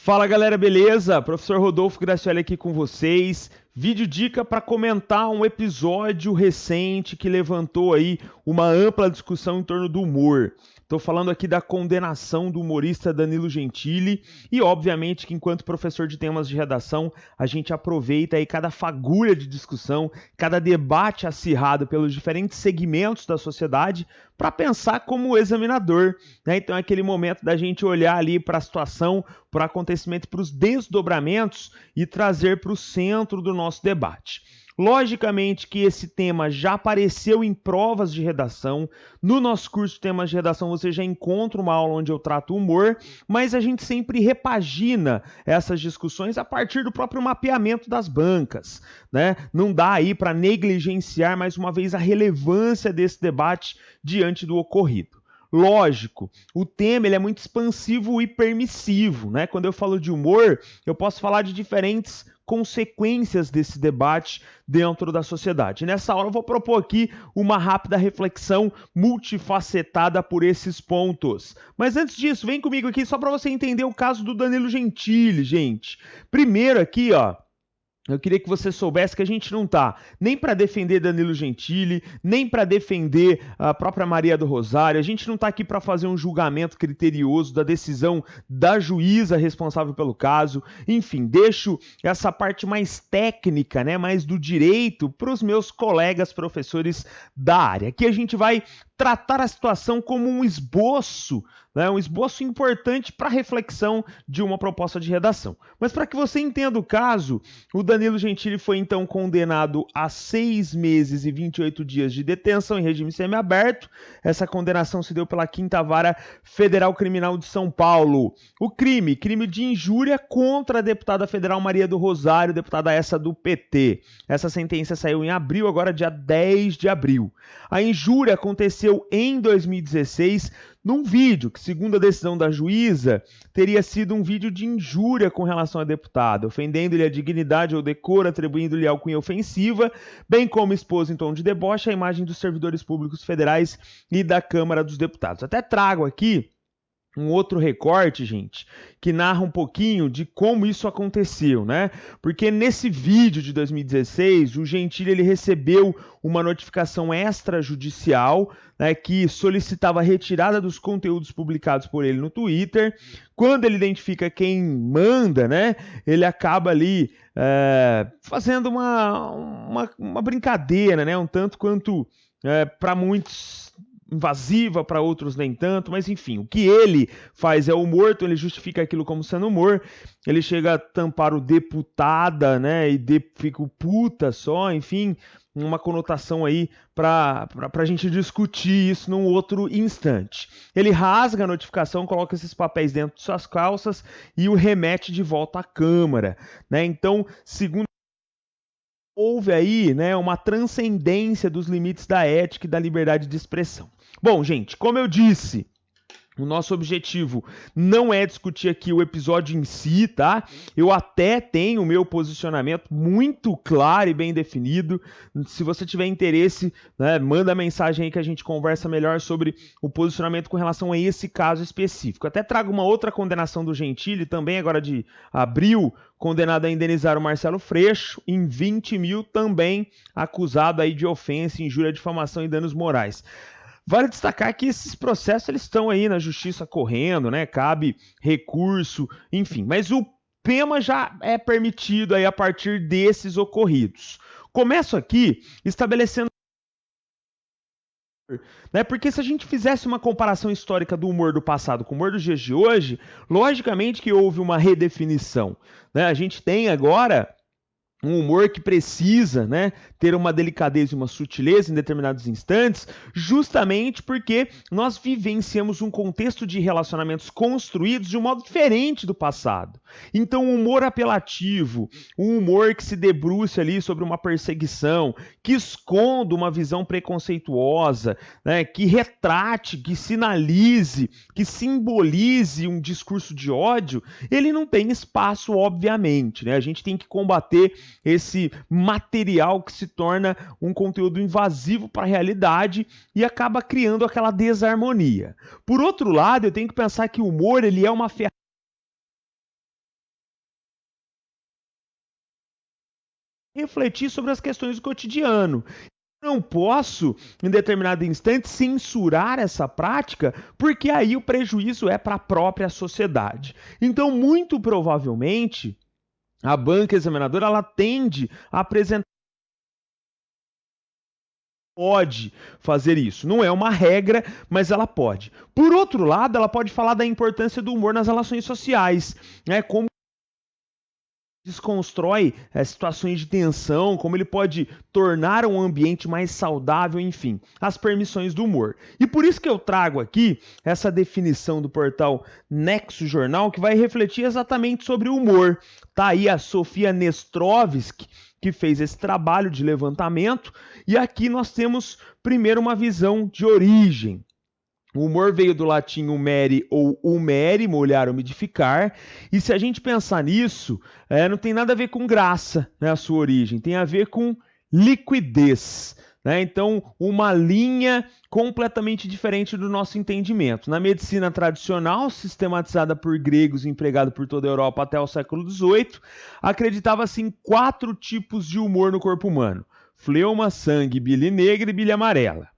Fala galera, beleza? Professor Rodolfo Gracioli aqui com vocês. Vídeo dica para comentar um episódio recente que levantou aí uma ampla discussão em torno do humor. Estou falando aqui da condenação do humorista Danilo Gentili e, obviamente, que enquanto professor de temas de redação, a gente aproveita aí cada fagulha de discussão, cada debate acirrado pelos diferentes segmentos da sociedade para pensar como examinador, né? Então é aquele momento da gente olhar ali para a situação, para o acontecimento, para os desdobramentos e trazer para o centro do nosso debate. Logicamente que esse tema já apareceu em provas de redação. No nosso curso de temas de redação você já encontra uma aula onde eu trato humor, mas a gente sempre repagina essas discussões a partir do próprio mapeamento das bancas, né? Não dá aí para negligenciar mais uma vez a relevância desse debate diante do ocorrido. Lógico, o tema ele é muito expansivo e permissivo, né? Quando eu falo de humor, eu posso falar de diferentes consequências desse debate dentro da sociedade. Nessa aula eu vou propor aqui uma rápida reflexão multifacetada por esses pontos. Mas antes disso, vem comigo aqui só para você entender o caso do Danilo Gentili, gente. Primeiro aqui, ó, eu queria que você soubesse que a gente não tá nem para defender Danilo Gentili, nem para defender a própria Maria do Rosário. A gente não tá aqui para fazer um julgamento criterioso da decisão da juíza responsável pelo caso. Enfim, deixo essa parte mais técnica, né, mais do direito para os meus colegas professores da área. Aqui a gente vai tratar a situação como um esboço, né, um esboço importante para a reflexão de uma proposta de redação. Mas para que você entenda o caso, o Danilo Gentili foi então condenado a 6 meses e 28 dias de detenção em regime semiaberto. Essa condenação se deu pela 5ª Vara Federal Criminal de São Paulo. O crime de injúria contra a deputada federal Maria do Rosário, deputada essa do PT. Essa sentença saiu em abril, agora dia 10 de abril. A injúria aconteceu em 2016 num vídeo que, segundo a decisão da juíza, teria sido um vídeo de injúria com relação à deputada, ofendendo-lhe a dignidade ou decoro, atribuindo-lhe alcunha ofensiva, bem como expôs em tom de deboche a imagem dos servidores públicos federais e da Câmara dos Deputados. Até trago aqui um outro recorte, gente, que narra um pouquinho de como isso aconteceu, né? Porque nesse vídeo de 2016, o Gentili ele recebeu uma notificação extrajudicial, né, que solicitava a retirada dos conteúdos publicados por ele no Twitter. Quando ele identifica quem manda, né, ele acaba ali fazendo uma brincadeira, né, um tanto quanto para muitos invasiva, para outros nem tanto, mas enfim, o que ele faz é humor, então ele justifica aquilo como sendo humor, ele chega a tampar o deputada, né, e fica o puta só, enfim, uma conotação aí para a gente discutir isso num outro instante. Ele rasga a notificação, coloca esses papéis dentro de suas calças e o remete de volta à Câmara, né, então, segundo houve aí, né, uma transcendência dos limites da ética e da liberdade de expressão. Bom, gente, como eu disse, o nosso objetivo não é discutir aqui o episódio em si, tá? Eu até tenho o meu posicionamento muito claro e bem definido. Se você tiver interesse, né, manda mensagem aí que a gente conversa melhor sobre o posicionamento com relação a esse caso específico. Até trago uma outra condenação do Gentili, também agora de abril, condenado a indenizar o Marcelo Freixo em 20 mil, também acusado aí de ofensa, injúria, difamação e danos morais. Vale destacar que esses processos eles estão aí na justiça correndo, né? Cabe recurso, enfim. Mas o tema já é permitido aí a partir desses ocorridos. Começo aqui estabelecendo, né? Porque se a gente fizesse uma comparação histórica do humor do passado com o humor dos dias de hoje, logicamente que houve uma redefinição, né? A gente tem agora um humor que precisa, né, ter uma delicadeza e uma sutileza em determinados instantes, justamente porque nós vivenciamos um contexto de relacionamentos construídos de um modo diferente do passado. Então, o humor apelativo, um humor que se debruce ali sobre uma perseguição, que esconda uma visão preconceituosa, né, que retrate, que sinalize, que simbolize um discurso de ódio, ele não tem espaço, obviamente, né? A gente tem que combater esse material que se torna um conteúdo invasivo para a realidade e acaba criando aquela desarmonia. Por outro lado, eu tenho que pensar que o humor ele é uma ferramenta refletir sobre as questões do cotidiano. Não posso, em determinado instante, censurar essa prática, porque aí o prejuízo é para a própria sociedade. Então, muito provavelmente, a banca examinadora ela tende a apresentar pode fazer isso. Não é uma regra, mas ela pode. Por outro lado, ela pode falar da importância do humor nas relações sociais, né? Como desconstrói situações de tensão, como ele pode tornar um ambiente mais saudável, enfim, as permissões do humor. E por isso que eu trago aqui essa definição do portal Nexo Jornal, que vai refletir exatamente sobre o humor. Tá aí a Sofia Nestrovski, que fez esse trabalho de levantamento, e aqui nós temos primeiro uma visão de origem. O humor veio do latim humere ou humere, molhar, umidificar. E se a gente pensar nisso, não tem nada a ver com graça, né, a sua origem. Tem a ver com liquidez. Né? Então, uma linha completamente diferente do nosso entendimento. Na medicina tradicional, sistematizada por gregos e empregada por toda a Europa até o século XVIII, acreditava-se em 4 tipos de humor no corpo humano. Fleuma, sangue, bile negra e bile amarela.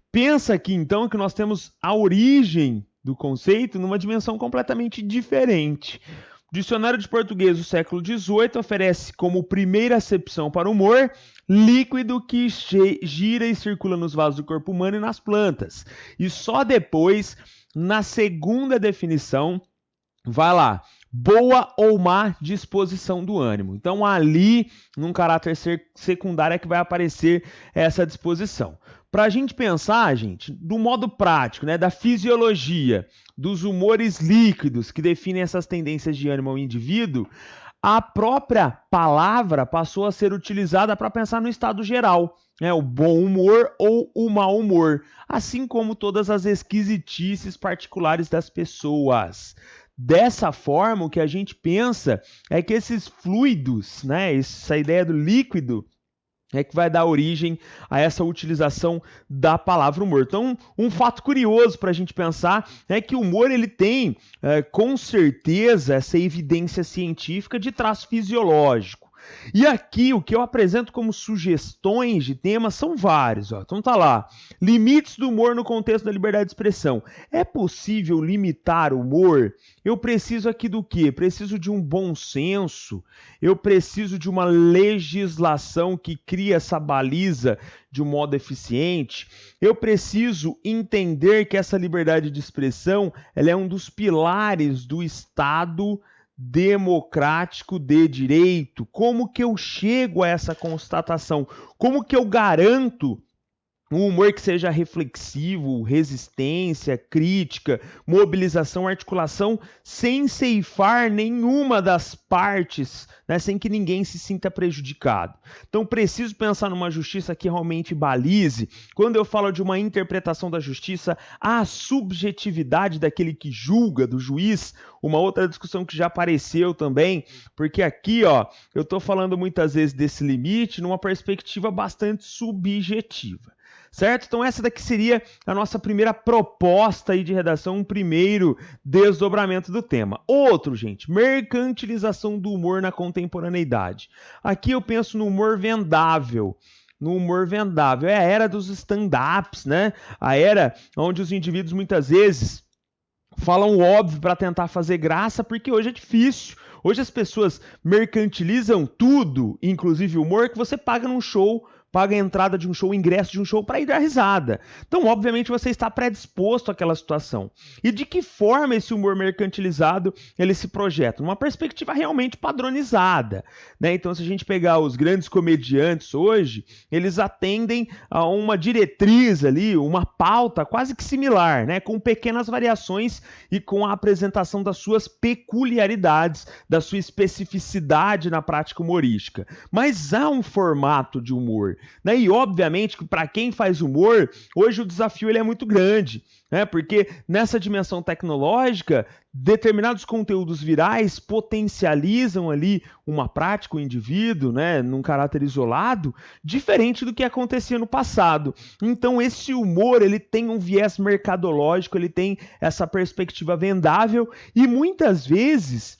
Pensa aqui, então, que nós temos a origem do conceito numa dimensão completamente diferente. O Dicionário de Português do século XVIII oferece como primeira acepção para o humor líquido que gira e circula nos vasos do corpo humano e nas plantas. E só depois, na segunda definição, vai lá, boa ou má disposição do ânimo. Então, ali, num caráter secundário, é que vai aparecer essa disposição. Para a gente pensar, gente, do modo prático, né, da fisiologia, dos humores líquidos que definem essas tendências de ânimo ao indivíduo, a própria palavra passou a ser utilizada para pensar no estado geral, né, o bom humor ou o mau humor, assim como todas as esquisitices particulares das pessoas. Dessa forma, o que a gente pensa é que esses fluidos, né, essa ideia do líquido, é que vai dar origem a essa utilização da palavra humor. Então, um fato curioso para a gente pensar é que o humor ele tem, com certeza, essa evidência científica de traço fisiológico. E aqui, o que eu apresento como sugestões de temas são vários. Ó. Então tá lá, limites do humor no contexto da liberdade de expressão. É possível limitar o humor? Eu preciso aqui do quê? Preciso de um bom senso, eu preciso de uma legislação que cria essa baliza de um modo eficiente, eu preciso entender que essa liberdade de expressão ela é um dos pilares do Estado democrático de direito. Como que eu chego a essa constatação? Como que eu garanto um humor que seja reflexivo, resistência, crítica, mobilização, articulação, sem ceifar nenhuma das partes, né, sem que ninguém se sinta prejudicado. Então, preciso pensar numa justiça que realmente balize. Quando eu falo de uma interpretação da justiça, a subjetividade daquele que julga, do juiz, uma outra discussão que já apareceu também, porque aqui, ó, eu estou falando muitas vezes desse limite numa perspectiva bastante subjetiva. Certo? Então essa daqui seria a nossa primeira proposta aí de redação, um primeiro desdobramento do tema. Outro, gente, mercantilização do humor na contemporaneidade. Aqui eu penso no humor vendável. No humor vendável. É a era dos stand-ups, né? A era onde os indivíduos muitas vezes falam óbvio para tentar fazer graça, porque hoje é difícil. Hoje as pessoas mercantilizam tudo, inclusive o humor, que você paga num show, paga a entrada de um show, o ingresso de um show para ir dar risada. Então, obviamente, você está predisposto àquela situação. E de que forma esse humor mercantilizado ele se projeta? Numa perspectiva realmente padronizada. Né? Então, se a gente pegar os grandes comediantes hoje, eles atendem a uma diretriz ali, uma pauta quase que similar, né? Com pequenas variações e com a apresentação das suas peculiaridades, da sua especificidade na prática humorística. Mas há um formato de humor. Né? E obviamente que para quem faz humor, hoje o desafio ele é muito grande, né? Porque nessa dimensão tecnológica, determinados conteúdos virais potencializam ali uma prática, um indivíduo, né, num caráter isolado, diferente do que acontecia no passado. Então esse humor ele tem um viés mercadológico, ele tem essa perspectiva vendável e muitas vezes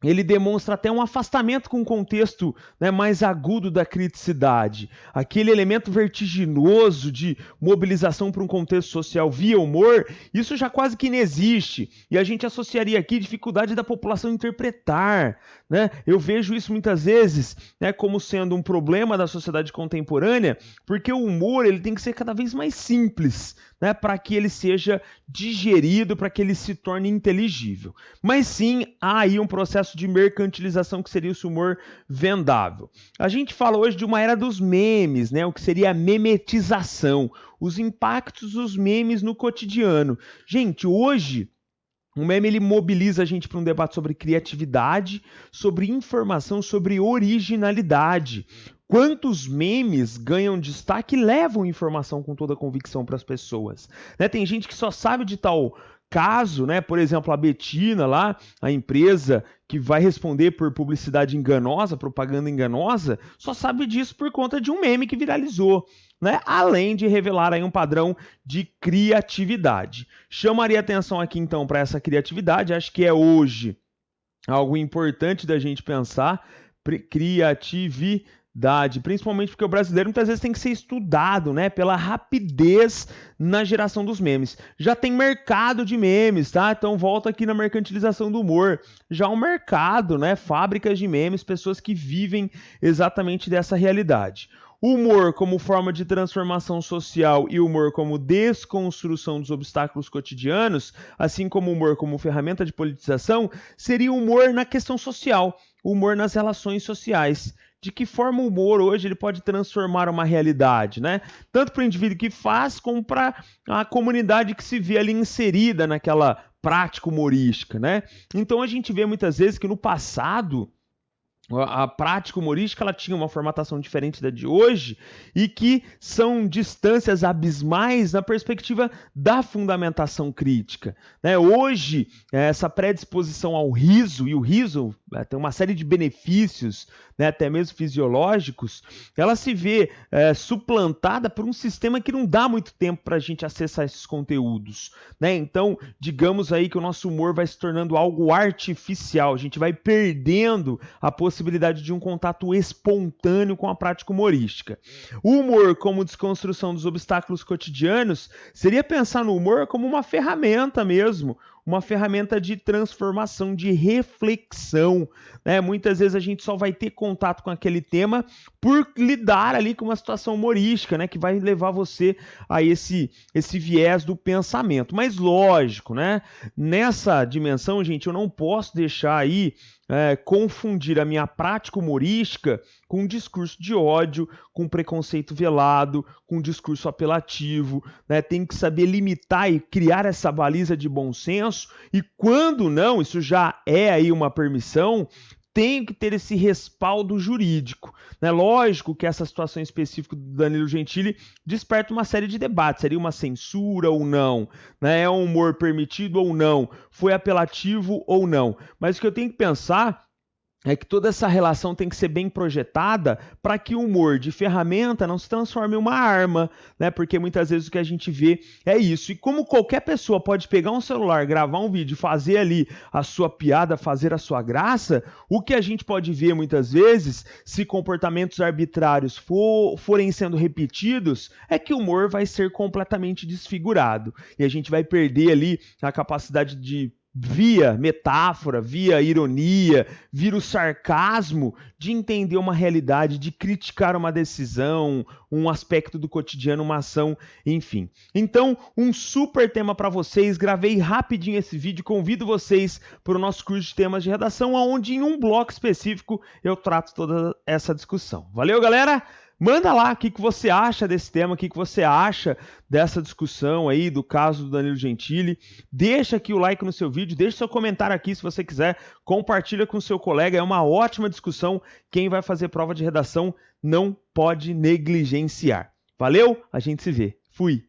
ele demonstra até um afastamento com o contexto, né, mais agudo da criticidade. Aquele elemento vertiginoso de mobilização para um contexto social via humor, isso já quase que não existe. E a gente associaria aqui dificuldade da população interpretar. Né? Eu vejo isso muitas vezes, né, como sendo um problema da sociedade contemporânea, porque o humor ele tem que ser cada vez mais simples, né, para que ele seja digerido, para que ele se torne inteligível. Mas sim, há aí um processo de mercantilização que seria o humor vendável. A gente fala hoje de uma era dos memes, né, o que seria a memetização, os impactos dos memes no cotidiano. Gente, hoje o meme ele mobiliza a gente para um debate sobre criatividade, sobre informação, sobre originalidade. Quantos memes ganham destaque e levam informação com toda a convicção para as pessoas? Né? Tem gente que só sabe de tal caso, né? Por exemplo, a Betina lá, a empresa que vai responder por publicidade enganosa, propaganda enganosa, só sabe disso por conta de um meme que viralizou. Né? Além de revelar aí um padrão de criatividade. Chamaria atenção aqui então para essa criatividade, acho que é hoje algo importante da gente pensar, criatividade, principalmente porque o brasileiro muitas vezes tem que ser estudado, né, pela rapidez na geração dos memes. Já tem mercado de memes, tá? Então volta aqui na mercantilização do humor. Já um mercado, né, fábricas de memes, pessoas que vivem exatamente dessa realidade. Humor como forma de transformação social e humor como desconstrução dos obstáculos cotidianos, assim como humor como ferramenta de politização, seria humor na questão social, humor nas relações sociais. De que forma o humor hoje ele pode transformar uma realidade, né? Tanto para o indivíduo que faz, como para a comunidade que se vê ali inserida naquela prática humorística, né? Então a gente vê muitas vezes que no passado a prática humorística ela tinha uma formatação diferente da de hoje e que são distâncias abismais na perspectiva da fundamentação crítica. Né? Hoje, essa predisposição ao riso, e o riso tem uma série de benefícios, né, até mesmo fisiológicos, ela se vê suplantada por um sistema que não dá muito tempo para a gente acessar esses conteúdos. Né? Então, digamos aí que o nosso humor vai se tornando algo artificial, a gente vai perdendo a possibilidade de um contato espontâneo com a prática humorística. O humor como desconstrução dos obstáculos cotidianos seria pensar no humor como uma ferramenta mesmo, uma ferramenta de transformação, de reflexão. Né? Muitas vezes a gente só vai ter contato com aquele tema por lidar ali com uma situação humorística, né? Que vai levar você a esse viés do pensamento. Mas lógico, né? Nessa dimensão, gente, eu não posso deixar aí confundir a minha prática humorística com um discurso de ódio, com preconceito velado, com um discurso apelativo, né? Tem que saber limitar e criar essa baliza de bom senso, e quando não, isso já é aí uma permissão, tem que ter esse respaldo jurídico. Né? Lógico que essa situação específica do Danilo Gentili desperta uma série de debates. Seria uma censura ou não? Né? É um humor permitido ou não? Foi apelativo ou não? Mas o que eu tenho que pensar é que toda essa relação tem que ser bem projetada para que o humor de ferramenta não se transforme em uma arma, né? Porque muitas vezes o que a gente vê é isso. E como qualquer pessoa pode pegar um celular, gravar um vídeo, fazer ali a sua piada, fazer a sua graça, o que a gente pode ver muitas vezes, se comportamentos arbitrários forem sendo repetidos, é que o humor vai ser completamente desfigurado. E a gente vai perder ali a capacidade de via metáfora, via ironia, via o sarcasmo, de entender uma realidade, de criticar uma decisão, um aspecto do cotidiano, uma ação, enfim. Então, um super tema para vocês, gravei rapidinho esse vídeo, convido vocês para o nosso curso de temas de redação, onde em um bloco específico eu trato toda essa discussão. Valeu, galera? Manda lá o que você acha desse tema, o que você acha dessa discussão aí, do caso do Danilo Gentili. Deixa aqui o like no seu vídeo, deixa seu comentário aqui se você quiser, compartilha com seu colega, é uma ótima discussão. Quem vai fazer prova de redação não pode negligenciar. Valeu? A gente se vê. Fui!